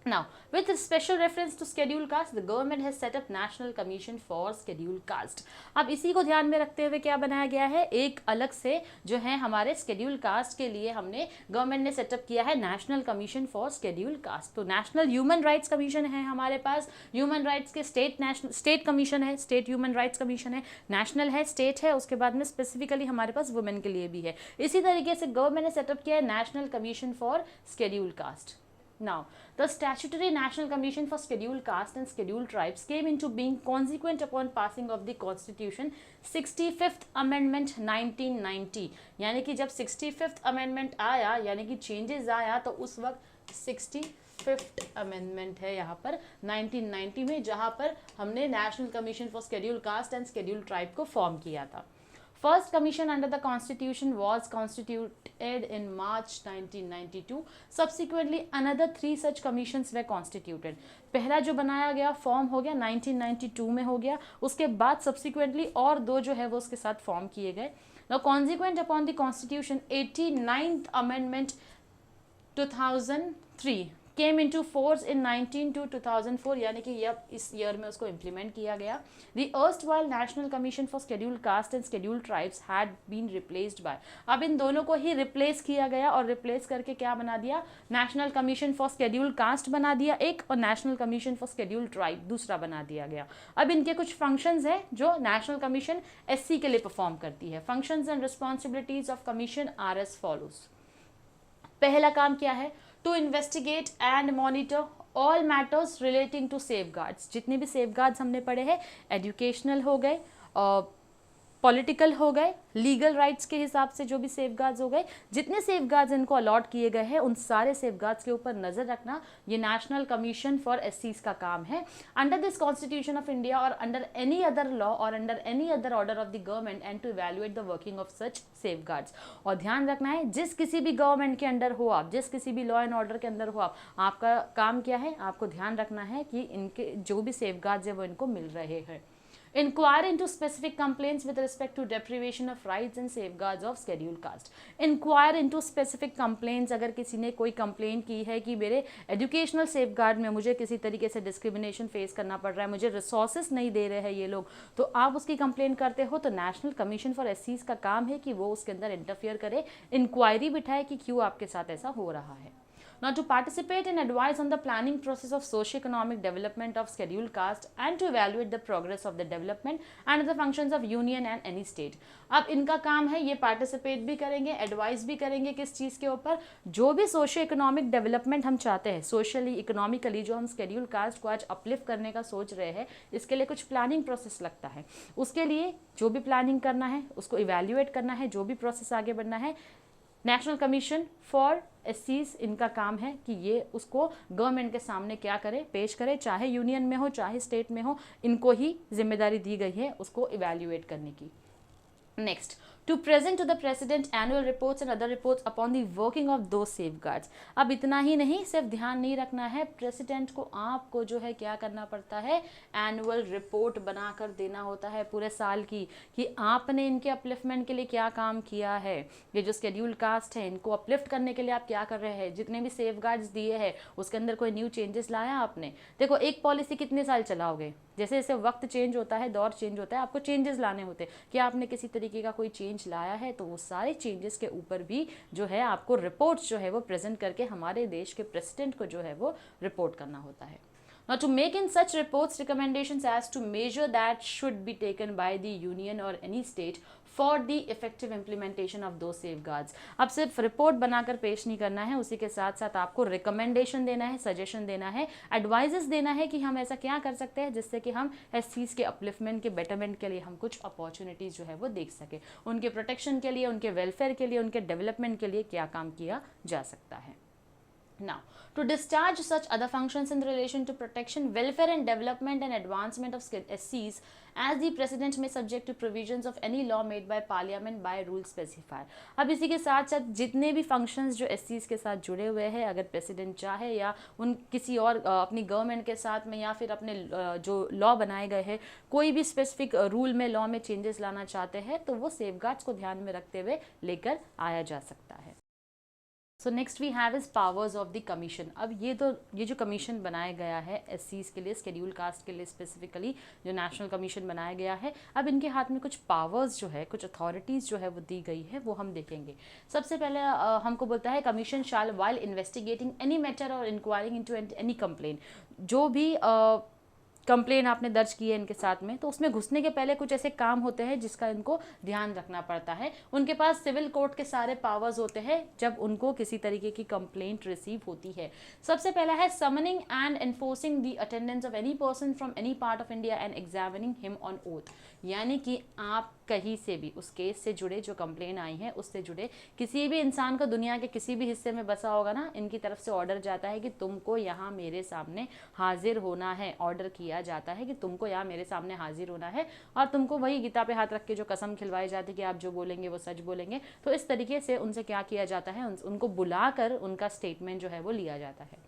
A: Now, with special reference to scheduled caste, the government has set up National Commission for Scheduled Caste. अब इसी को ध्यान में रखते हुए क्या बनाया गया है, एक अलग से जो है हमारे scheduled caste के लिए हमने गवर्नमेंट ने सेटअप किया है national commission for scheduled caste. तो नेशनल ह्यूमन राइट्स कमीशन है हमारे पास, ह्यूमन राइट्स के स्टेट कमीशन है, स्टेट ह्यूमन राइट्स कमीशन है, नेशनल है, स्टेट है, उसके बाद में स्पेसिफिकली हमारे पास वुमेन के लिए भी है. इसी तरीके से गवर्नमेंट ने सेटअप किया है national commission for scheduled caste. Now, the statutory National Commission for Scheduled Caste and Scheduled Tribes came into being consequent upon passing of the Constitution 65th Amendment 1990. यानी कि जब 65th Amendment आया, यानी कि changes आया, तो उस वक्त 65th Amendment है यहाँ पर 1990 में, जहाँ पर हमने National Commission for Scheduled Caste and Scheduled Tribe को फॉर्म किया था. First commission under the constitution was constituted in March 1992. Subsequently, another 3 such commissions were constituted. पहला जो बनाया गया फॉर्म हो गया 1992 में हो गया, उसके बाद subsequently और 2 जो है वो उसके साथ फॉर्म किए गए. Now, consequent upon the constitution, 89th amendment 2003 came into force in 19 to 2004, यानी कि यह इस ईयर में उसको इम्प्लीमेंट किया गया. The erstwhile National Commission for Scheduled Caste and Scheduled Tribes had been replaced by. अब इन दोनों को ही रिप्लेस किया गया और रिप्लेस करके क्या बना दिया, national commission for Scheduled Caste बना दिया एक, और national commission for Scheduled Tribe दूसरा बना दिया गया. अब इनके कुछ फंक्शंस हैं जो नेशनल कमीशन SC के लिए परफॉर्म करती है. Functions and responsibilities of commission are as follows. पहला काम क्या है, to investigate and monitor all matters relating to safeguards. जितने भी सेफगार्ड्स हमने पढ़े हैं, एजुकेशनल हो गए, पॉलिटिकल हो गए, लीगल राइट्स के हिसाब से जो भी सेफगार्ड्स हो गए, जितने सेफगार्ड्स इनको अलॉट किए गए हैं उन सारे सेफगार्ड्स के ऊपर नजर रखना ये नेशनल कमीशन फॉर SCs का काम है. Under this constitution of India or under any other law or under any other order of the government and to evaluate the working of such safeguards. और ध्यान रखना है, जिस किसी भी गवर्नमेंट के अंडर हो आप, जिस किसी भी लॉ एंड ऑर्डर के अंदर हो आप, आपका काम क्या है, आपको ध्यान रखना है कि इनके जो भी सेफगार्ड्स है वो इनको मिल रहे हैं. Inquire into specific complaints with respect to deprivation of rights and safeguards of scheduled caste. Inquire into specific complaints. अगर किसी ने कोई कंप्लेंट की है कि मेरे एजुकेशनल सेफगार्ड में मुझे किसी तरीके से डिस्क्रिमिनेशन फेस करना पड़ रहा है, मुझे रिसोर्सेज नहीं दे रहे हैं ये लोग, तो आप उसकी कंप्लेंट करते हो तो नेशनल कमीशन फॉर SCs का काम है कि वो उसके अंदर इंटरफियर करे, इंक्वायरी बिठाए कि क्यों आपके साथ ऐसा हो रहा है. Now, to participate and advise on the planning process of socio-economic development of scheduled caste and to evaluate the progress of the development and the functions of union and any state. अब इनका काम है ये participate भी करेंगे, advice भी करेंगे किस चीज़ के ऊपर, जो भी सोशियो इकोनॉमिक डेवलपमेंट हम चाहते हैं, सोशली इकोनॉमिकली जो हम स्केड्यूल कास्ट को आज अपलिफ्ट करने का सोच रहे हैं, इसके लिए कुछ प्लानिंग प्रोसेस लगता है. उसके लिए जो भी प्लानिंग करना है, उसको इवेल्युएट करना है, जो भी प्रोसेस आगे बढ़ना है, नेशनल कमीशन फॉर SCs इनका काम है कि ये उसको गवर्नमेंट के सामने क्या करे, पेश करे, चाहे यूनियन में हो चाहे स्टेट में हो, इनको ही जिम्मेदारी दी गई है उसको इवेल्युएट करने की. Next, to present to the President annual reports and other reports upon the working of those safeguards. अब इतना ही नहीं, सिर्फ ध्यान नहीं रखना है, प्रेसिडेंट को आपको जो है क्या करना पड़ता है, एनुअल रिपोर्ट बनाकर देना होता है पूरे साल की, कि आपने इनके अपलिफ्टमेंट के लिए क्या काम किया है. ये जो शेड्यूल कास्ट है इनको अपलिफ्ट करने के लिए आप क्या कर रहे हैं, जितने भी सेफगार्ड्स दिए हैं उसके अंदर कोई न्यू चेंजेस लाया आपने. देखो, एक पॉलिसी कितने साल चलाओगे, जैसे जैसे वक्त चेंज होता है, दौर चेंज होता है, आपको चेंजेस लाने होते हैं. कि आपने किसी तरीके का कोई चेंज लाया है तो वो सारे चेंजेस के ऊपर भी जो है आपको रिपोर्ट्स जो है वो प्रेजेंट करके हमारे देश के प्रेसिडेंट को जो है वो रिपोर्ट करना होता है. Now, to make in such reports recommendations as to measure that should be taken by the union or any state for the effective implementation of those safeguards. अब सिर्फ रिपोर्ट बनाकर पेश नहीं करना है, उसी के साथ साथ आपको रिकमेंडेशन देना है, सजेशन देना है, एडवाइजेस देना है कि हम ऐसा क्या कर सकते हैं जिससे कि हम SCs के अपलिफ्टमेंट के बेटरमेंट के लिए हम कुछ अपॉर्चुनिटीज जो है वो देख सके, उनके प्रोटेक्शन के लिए, उनके वेलफेयर के लिए, उनके डेवलपमेंट के लिए क्या काम किया जा सकता है. Now, to discharge such other functions in relation to protection, welfare and development and advancement of SCs as the President may subject to provisions of any law made by Parliament by rule specified. अब इसी के साथ साथ जितने भी functions जो SCs के साथ जुड़े हुए हैं, अगर प्रेसिडेंट चाहे या उन किसी और अपनी गवर्नमेंट के साथ में या फिर अपने जो लॉ बनाए गए हैं, कोई भी स्पेसिफिक रूल में, लॉ में चेंजेस लाना चाहते हैं तो वो सेफगार्ड्स को ध्यान में रखते हुए लेकर आया जा सकता है. So next we have is powers of the commission. अब ये जो कमीशन बनाया गया है एससीज के लिए, शेड्यूल कास्ट के लिए स्पेसिफिकली जो नेशनल कमीशन बनाया गया है, अब इनके हाथ में कुछ पावर्स जो है, कुछ अथॉरिटीज़ जो है वो दी गई है, वो हम देखेंगे। सबसे पहले हमको बोलता है कमीशन शाल वाइल इन्वेस्टिगेटिंग एनी मैटर और इंक्वायरिंग इनटू एनी कंप्लेन, जो भी कंप्लेन आपने दर्ज की है इनके साथ में, तो उसमें घुसने के पहले कुछ ऐसे काम होते हैं जिसका इनको ध्यान रखना पड़ता है। उनके पास सिविल कोर्ट के सारे पावर्स होते हैं जब उनको किसी तरीके की कंप्लेंट रिसीव होती है। सबसे पहला है summoning and enforcing the attendance of any person from any part of India and examining him on oath, यानी कि आप कहीं से भी उस केस से जुड़े, जो कंप्लेन आई है उससे जुड़े किसी भी इंसान को दुनिया के किसी भी हिस्से में बसा होगा ना, इनकी तरफ से ऑर्डर जाता है कि तुमको यहाँ मेरे सामने हाजिर होना है। ऑर्डर किया जाता है कि तुमको यहाँ मेरे सामने हाजिर होना है, और तुमको वही गीता पे हाथ रख के जो कसम खिलवाई जाती है कि आप जो बोलेंगे वो सच बोलेंगे। तो इस तरीके से उनसे क्या किया जाता है, उनको बुलाकर उनका स्टेटमेंट जो है वो लिया जाता है।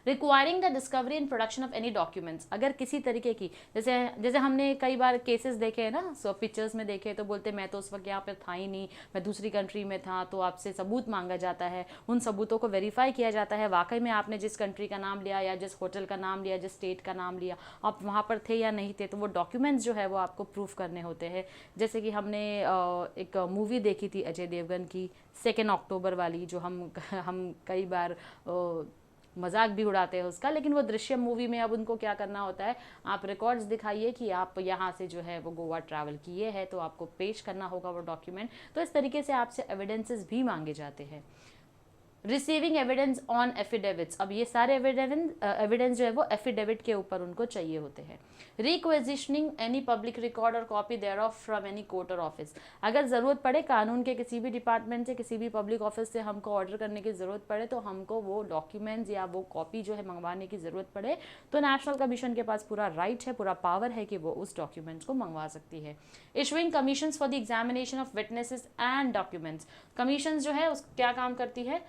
A: Requiring the discovery and production of any documents, अगर किसी तरीके की, जैसे हमने कई बार केसेस देखे हैं ना, सो पिक्चर्स में देखे, तो बोलते मैं तो उस वक्त यहाँ पे था ही नहीं, मैं दूसरी कंट्री में था, तो आपसे सबूत मांगा जाता है। उन सबूतों को वेरीफाई किया जाता है, वाकई में आपने जिस कंट्री का नाम लिया या जिस होटल का नाम लिया, जिस स्टेट का नाम लिया, आप वहाँ पर थे या नहीं थे, तो वो डॉक्यूमेंट्स जो है वो आपको प्रूफ करने होते हैं। जैसे कि हमने एक मूवी देखी थी अजय देवगन की 2 अक्टूबर वाली, जो हम कई बार मजाक भी उड़ाते हैं उसका, लेकिन वो दृश्यम मूवी में अब उनको क्या करना होता है, आप रिकॉर्ड्स दिखाइए कि आप यहाँ से जो है वो गोवा ट्रैवल किए हैं, तो आपको पेश करना होगा वो डॉक्यूमेंट। तो इस तरीके से आपसे एविडेंसेस भी मांगे जाते हैं। रिसीविंग एविडेंस ऑन एफिडेविट्स, अब ये सारे एविडेंस जो है वो एफिडेविट के ऊपर उनको चाहिए होते हैं। Requisitioning any public record or copy thereof from any court or office, अगर ज़रूरत पड़े कानून के किसी भी डिपार्टमेंट से, किसी भी पब्लिक ऑफिस से हमको ऑर्डर करने की ज़रूरत पड़े, तो हमको वो डॉक्यूमेंट्स या वो कॉपी जो है मंगवाने की ज़रूरत पड़े, तो नेशनल कमीशन के पास पूरा राइट है, पूरा पावर है कि वो उस डॉक्यूमेंट्स को मंगवा सकती है। Issuing commissions for the examination of witnesses and documents, commission जो है उस क्या काम करती है,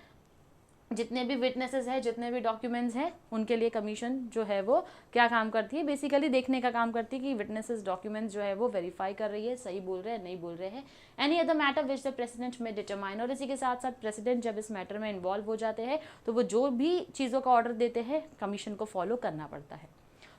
A: जितने भी विटनेसेस हैं, जितने भी डॉक्यूमेंट्स हैं, उनके लिए कमीशन जो है वो क्या काम करती है, बेसिकली देखने का काम करती है कि विटनेसेस डॉक्यूमेंट्स जो है वो वेरीफाई कर रही है, सही बोल रहे हैं नहीं बोल रहे हैं। Any other matter which the president में डिटरमाइन, और इसी के साथ साथ प्रेसिडेंट जब इस मैटर में इन्वॉल्व हो जाते हैं तो वो जो भी चीज़ों का ऑर्डर देते हैं कमीशन को फॉलो करना पड़ता है।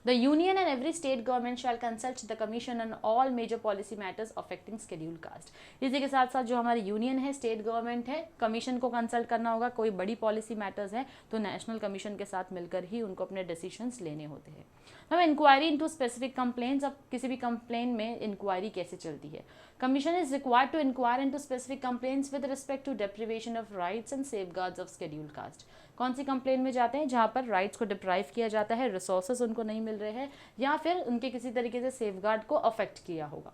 A: The union and every state government shall consult the commission on all major policy matters affecting scheduled caste. इसी के साथ साथ जो हमारी यूनियन है, स्टेट गवर्नमेंट है, कमीशन को कंसल्ट करना होगा। कोई बड़ी पॉलिसी मैटर्स है तो नेशनल कमीशन के साथ मिलकर ही उनको अपने डिसीजंस लेने होते हैं। अब इंक्वायरी इनटू स्पेसिफिक कंप्लेंट्स, अब किसी भी कंप्लेंट में इंक्वायरी कैसे चलती है। Commission is required to inquire into specific complaints with respect to deprivation of rights and safeguards of scheduled caste. कौन सी कंप्लेन में जाते हैं जहाँ पर राइट्स को डिप्राइव किया जाता है, रिसोर्सेज उनको नहीं मिल रहे हैं, या फिर उनके किसी तरीके से सेफगार्ड को अफेक्ट किया होगा।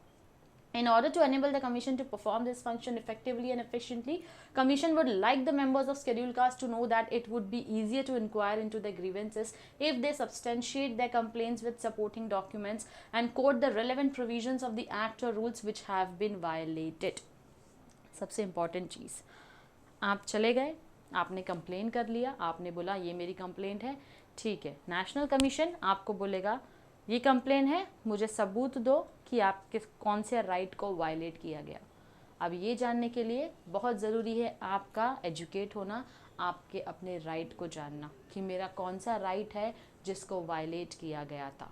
A: In order to enable the commission to perform this function effectively and efficiently, commission would like the members of scheduled caste to know that it would be easier to inquire into their grievances if they substantiate their complaints with supporting documents and quote the relevant provisions of the act or rules which have been violated. सबसे important चीज़, आप चले गए, आपने complain कर लिया, आपने बोला ये मेरी कंप्लेंट है, ठीक है, नेशनल कमीशन आपको बोलेगा ये कंप्लेन है, मुझे सबूत दो कि आपके कौन से राइट को वायलेट किया गया। अब ये जानने के लिए बहुत ज़रूरी है आपका एजुकेट होना, आपके अपने राइट को जानना कि मेरा कौन सा राइट है जिसको वायलेट किया गया था।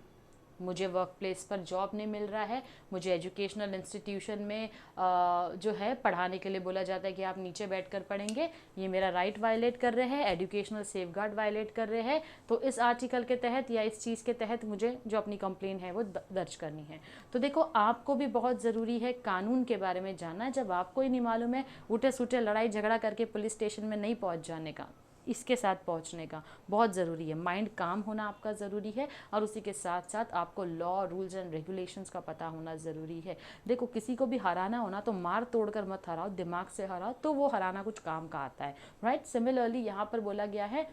A: मुझे वर्क प्लेस पर जॉब नहीं मिल रहा है, मुझे एजुकेशनल इंस्टीट्यूशन में जो है पढ़ाने के लिए बोला जाता है कि आप नीचे बैठकर पढ़ेंगे, ये मेरा राइट वायलेट कर रहे हैं, एजुकेशनल सेफगार्ड वायलेट कर रहे हैं, तो इस आर्टिकल के तहत या इस चीज़ के तहत मुझे जो अपनी कंप्लेन है वो दर्ज करनी है। तो देखो, आपको भी बहुत ज़रूरी है कानून के बारे में जानना। जब आपको ही नहीं मालूम है, उठे सूठे लड़ाई झगड़ा करके पुलिस स्टेशन में नहीं पहुँच जाने का, इसके साथ पहुंचने का बहुत ज़रूरी है। माइंड काम होना आपका ज़रूरी है, और उसी के साथ साथ आपको लॉ, रूल्स एंड रेगुलेशंस का पता होना ज़रूरी है। देखो, किसी को भी हराना होना तो मार तोड़कर मत हराओ, दिमाग से हराओ, तो वो हराना कुछ काम का आता है, राइट। सिमिलरली यहाँ पर बोला गया है,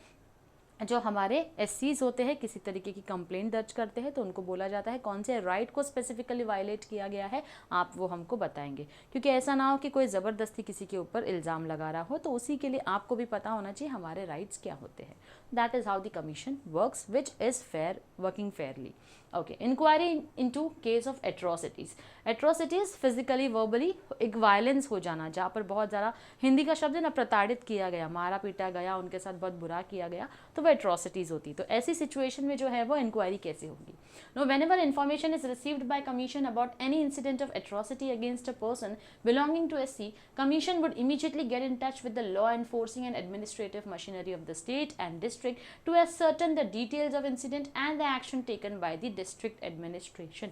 A: जो हमारे एससीज होते हैं किसी तरीके की कंप्लेंट दर्ज करते हैं तो उनको बोला जाता है कौन से राइट को स्पेसिफिकली वायलेट किया गया है, आप वो हमको बताएंगे, क्योंकि ऐसा ना हो कि कोई ज़बरदस्ती किसी के ऊपर इल्ज़ाम लगा रहा हो। तो उसी के लिए आपको भी पता होना चाहिए हमारे राइट्स क्या होते हैं। That is how the commission works, which is fair, working fairly. Okay, inquiry into case of atrocities. Atrocities physically, verbally एक वायलेंस हो जाना, जहाँ पर बहुत ज़्यादा, हिंदी का शब्द है ना, प्रताड़ित किया गया, मारा पीटा गया, उनके साथ बहुत बुरा किया गया, तो वो एट्रोसिटीज़ होती। तो ऐसी सिचुएशन में जो है वो इंक्वायरी कैसे होगी? No, whenever information is received by commission about any incident of atrocity against a person belonging to SC, commission would immediately get in touch with the law enforcing and administrative machinery of the state and district to ascertain the details of incident and the action taken by the district administration.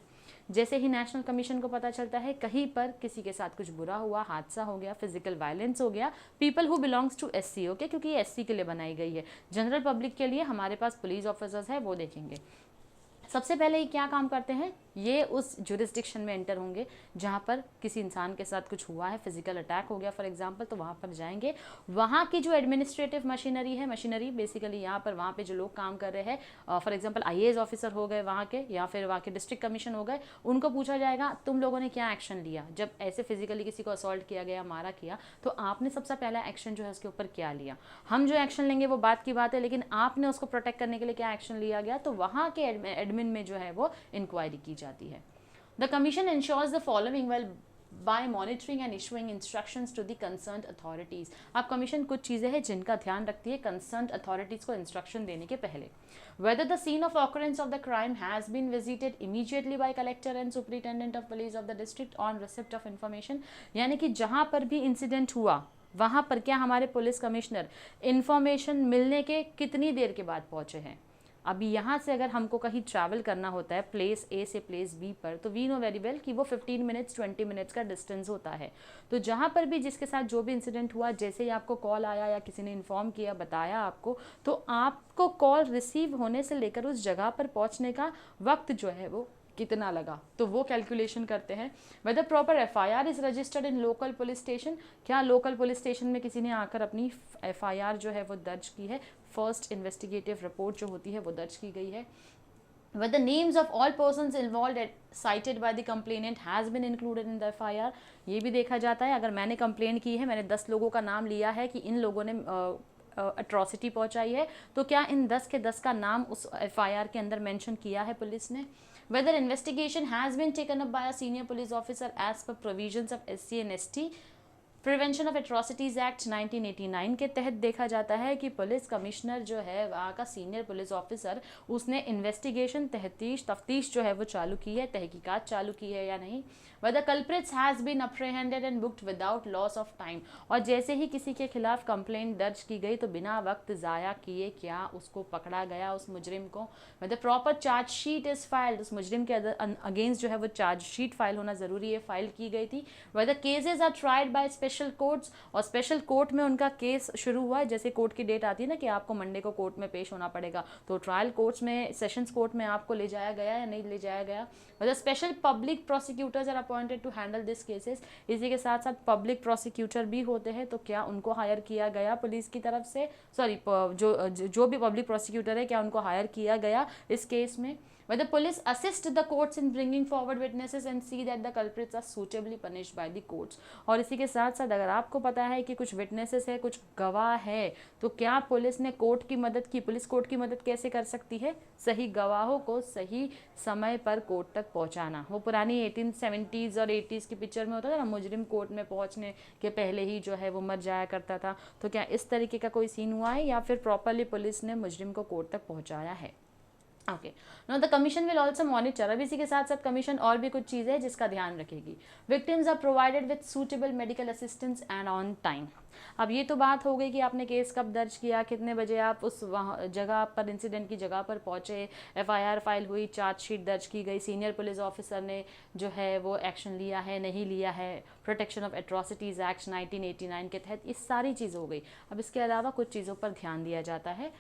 A: जैसे ही national commission को पता चलता है कहीं पर किसी के साथ कुछ बुरा हुआ, हादसा हो गया, फिजिकल वायलेंस हो गया, people who belongs to SC, okay, क्योंकि ये SC के लिए बनाई गई है। जनरल पब्लिक के लिए हमारे पास पुलिस ऑफिसर्स है, वो देखेंगे। सबसे पहले ये क्या काम करते हैं, ये उस जुरिस्डिक्शन में एंटर होंगे जहाँ पर किसी इंसान के साथ कुछ हुआ है, फिजिकल अटैक हो गया फॉर एग्जांपल, तो वहाँ पर जाएंगे। वहाँ की जो एडमिनिस्ट्रेटिव मशीनरी है, मशीनरी बेसिकली यहाँ पर वहाँ पे जो लोग काम कर रहे हैं, फॉर एग्जांपल IAS ऑफिसर हो गए वहाँ के, या फिर वहाँ के डिस्ट्रिक्ट कमीशन हो गए, उनको पूछा जाएगा तुम लोगों ने क्या एक्शन लिया जब ऐसे फिजिकली किसी को असॉल्ट किया गया, मारा किया, तो आपने सबसे पहला एक्शन जो है उसके ऊपर क्या लिया। हम जो एक्शन लेंगे वो बात की बात है, लेकिन आपने उसको प्रोटेक्ट करने के लिए क्या एक्शन लिया गया, तो वहाँ के एडमिन में जो है वो इंक्वायरी की जाती है। The commission ensures the following while by monitoring and issuing instructions to the concerned authorities. अब कमीशन कुछ चीज़ें हैं जिनका ध्यान रखती है concerned authorities को इंस्ट्रक्शन देने के पहले। Whether the scene of occurrence of the crime has been visited immediately by collector and superintendent of police of the district on receipt of information, यानी कि जहाँ पर भी इंसिडेंट हुआ वहाँ पर क्या हमारे पुलिस कमिश्नर इंफॉर्मेशन मिलने के कितनी देर के बाद पहुँचे हैं। अभी यहाँ से अगर हमको कहीं ट्रैवल करना होता है प्लेस A से प्लेस B पर, तो वी नो वेरी वेल कि वो 15 मिनट्स 20 मिनट्स का डिस्टेंस होता है। तो जहाँ पर भी जिसके साथ जो भी इंसिडेंट हुआ, जैसे ही आपको कॉल आया या किसी ने इन्फॉर्म किया, बताया आपको, तो आपको कॉल रिसीव होने से लेकर उस जगह पर पहुँचने का वक्त जो है वो कितना लगा, तो वो कैलकुलेशन करते हैं। Whether proper FIR is registered in local police station, क्या लोकल पुलिस स्टेशन में किसी ने आकर अपनी FIR जो है वो दर्ज की है, फर्स्ट इन्वेस्टिगेटिव रिपोर्ट जो होती है वो दर्ज की गई है। Whether names of all persons involved cited by the complainant has been included in the FIR, ये भी देखा जाता है। अगर मैंने कंप्लेन की है, मैंने 10 लोगों का नाम लिया है कि इन लोगों ने अट्रॉसिटी पहुंचाई है, तो क्या इन 10 के 10 का नाम उस FIR के अंदर मेंशन किया है पुलिस ने। Whether investigation has been taken up by a senior police officer as per provisions of SC and ST prevention of atrocities act 1989 के तहत देखा जाता है कि पुलिस कमिश्नर जो है वहाँ का सीनियर पुलिस ऑफिसर, उसने इन्वेस्टिगेशन तफ्तीश जो है वो चालू की है, तहकीकात चालू की है या नहीं। Whether culprits has been apprehended and booked without loss of time, और जैसे ही किसी के खिलाफ कंप्लेंट दर्ज की गई तो बिना वक्त ज़ाया किए क्या उसको पकड़ा गया, उस मुजरिम को। Whether proper charge sheet is filed, उस मुजरिम के अगेंस्ट जो है वो चार्ज शीट फाइल होना ज़रूरी है, फाइल की गई थी। Whether cases are tried by special courts, और स्पेशल कोर्ट में उनका केस शुरू हुआ है, जैसे कोर्ट की डेट आती है ना कि आपको मंडे को कोर्ट में पेश होना पड़ेगा, तो ट्रायल कोर्ट्स में, सेशंस कोर्ट में आपको ले जाया गया या नहीं ले जाया गया। मतलब special public prosecutors are appointed to handle this cases, इसी के साथ साथ पब्लिक प्रोसिक्यूटर भी होते हैं, तो क्या उनको हायर किया गया पुलिस की तरफ से, सॉरी जो भी पब्लिक प्रोसिक्यूटर है क्या उनको हायर किया गया इस केस में। Whether police assist the courts in bringing forward witnesses and see that the culprits are suitably punished by the courts, और इसी के साथ साथ अगर आपको पता है कि कुछ विटनेसेस है, कुछ गवाह है, तो क्या पुलिस ने कोर्ट की मदद की। पुलिस कोर्ट की मदद कैसे कर सकती है, सही गवाहों को सही समय पर कोर्ट तक पहुंचाना। वो पुरानी 1870s और 80s की पिक्चर में होता था ना, मुजरिम कोर्ट में पहुंचने के पहले ही जो है वो मर जाया करता था, तो क्या इस तरीके का कोई सीन हुआ है या फिर प्रॉपरली पुलिस ने मुजरिम को कोर्ट तक पहुँचाया है। Okay, know the commission will also monitor, अब इसी के साथ साथ कमीशन और भी कुछ चीज़ें हैं जिसका ध्यान रखेगी। Victims are provided with suitable medical assistance and on time. अब ये तो बात हो गई कि आपने केस कब दर्ज किया, कितने बजे आप उस वहाँ जगह पर, इंसिडेंट की जगह पर पहुँचे, FIR फाइल हुई, चार्जशीट दर्ज की गई, सीनियर पुलिस ऑफिसर ने जो है वो एक्शन लिया है नहीं लिया है, प्रोटेक्शन ऑफ एट्रॉसिटीज़ एक्ट 1989 के तहत, ये सारी चीज़ हो गई। अब इसके अलावा कुछ चीज़ों पर ध्यान दिया जाता है।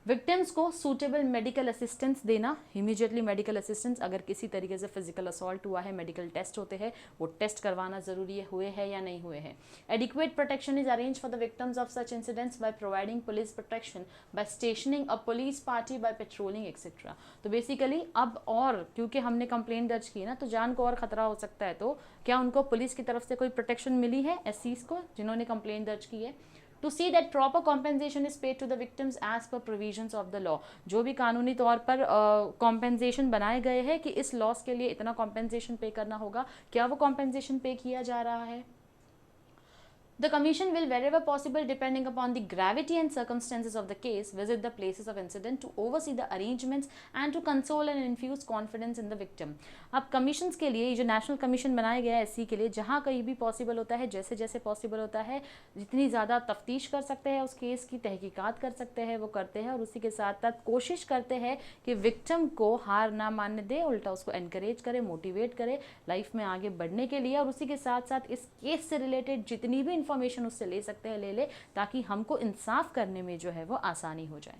A: विक्टिम्स को सूटेबल मेडिकल असिस्टेंस देना, इमीडिएटली मेडिकल असिस्टेंस, अगर किसी तरीके से फिजिकल असॉल्ट हुआ है, मेडिकल टेस्ट होते हैं, वो टेस्ट करवाना ज़रूरी है, हुए हैं या नहीं हुए हैं। Adequate protection is arrange for the victims of such incidents by providing police protection, by stationing a police party, by patrolling etcetera. तो बेसिकली अब और क्योंकि हमने कंप्लेंट दर्ज की है ना, तो जान को और ख़तरा हो सकता है, तो क्या उनको पुलिस की तरफ से कोई प्रोटेक्शन मिली है SCs को जिन्होंने कंप्लेंट दर्ज की है। To see that proper compensation is paid to the victims as per provisions of the law. जो भी कानूनी तौर पर कॉम्पेंसेशन बनाए गए हैं कि इस लॉस के लिए इतना कॉम्पेंसेशन पे करना होगा, क्या वो कॉम्पेंसेशन पे किया जा रहा है। The Commission will, wherever possible, depending upon the gravity and circumstances of the case, visit the places of incident to oversee the arrangements and to console and infuse confidence in the victim. अब commissions के लिए, ये जो national commission बनाया गया है SC के लिए, जहाँ कहीं भी पॉसिबल होता है, जैसे जैसे पॉसिबल होता है, जितनी ज़्यादा तफ्तीश कर सकते हैं उस केस की, तहकीकात कर सकते हैं वो करते हैं, और उसी के साथ साथ कोशिश करते हैं कि विक्टिम को हार ना मानने दे, उल्टा उसको एनकरेज करे, मोटिवेट करे लाइफ में आगे बढ़ने के लिए, और उसी के साथ साथ इस केस से रिलेटेड जितनी भी इंफॉर्मेशन उससे ले सकते हैं ले ताकि हमको इंसाफ करने में जो है वो आसानी हो जाए।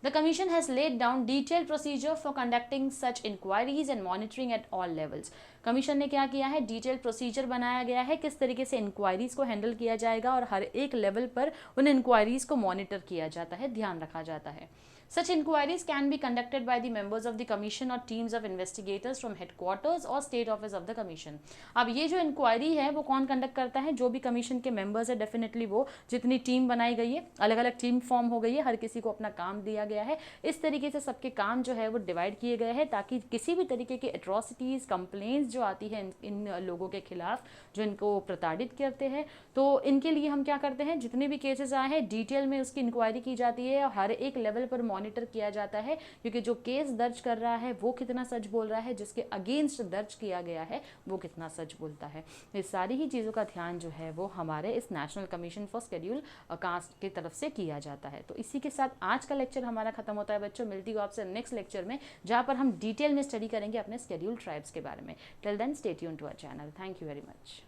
A: The Commission has laid down detailed procedure for conducting such inquiries and monitoring at all levels. Commission ने क्या किया है, डिटेल प्रोसीजर बनाया गया है किस तरीके से इंक्वायरीज को हैंडल किया जाएगा, और हर एक लेवल पर उन इंक्वायरीज को मॉनिटर किया जाता है, ध्यान रखा जाता है। Such inquiries can be conducted by the members of the commission or teams of investigators from headquarters or state office of the commission. अब ये जो इंक्वायरी है वो कौन कंडक्ट करता है, जो भी कमीशन के मेंबर्स है, डेफिनेटली वो जितनी टीम बनाई गई है, अलग अलग टीम फॉर्म हो गई है, हर किसी को अपना काम दिया गया है, इस तरीके से सबके काम जो है वो डिवाइड किए गए हैं ताकि किसी भी तरीके की एट्रॉसिटीज़, कंप्लेंट्स जो आती है इन लोगों के खिलाफ जो इनको प्रताड़ित करते हैं, तो इनके लिए हम क्या करते हैं, जितने भी केसेस आए हैं डिटेल में उसकी इंक्वायरी की जाती है और हर एक लेवल पर मॉनिटर किया जाता है, क्योंकि जो केस दर्ज कर रहा है वो कितना सच बोल रहा है, जिसके अगेंस्ट दर्ज किया गया है वो कितना सच बोलता है। इस सारी ही चीज़ों का ध्यान जो है वो हमारे इस national commission for schedule caste की तरफ से किया जाता है। तो इसी के साथ आज का लेक्चर हमारा खत्म होता है बच्चों। मिलती हूँ आपसे नेक्स्ट लेक्चर में, जहाँ पर हम डिटेल में स्टडी करेंगे अपने शेड्यूल ट्राइब्स के बारे में। Till then stay tuned to our channel. Thank you very much.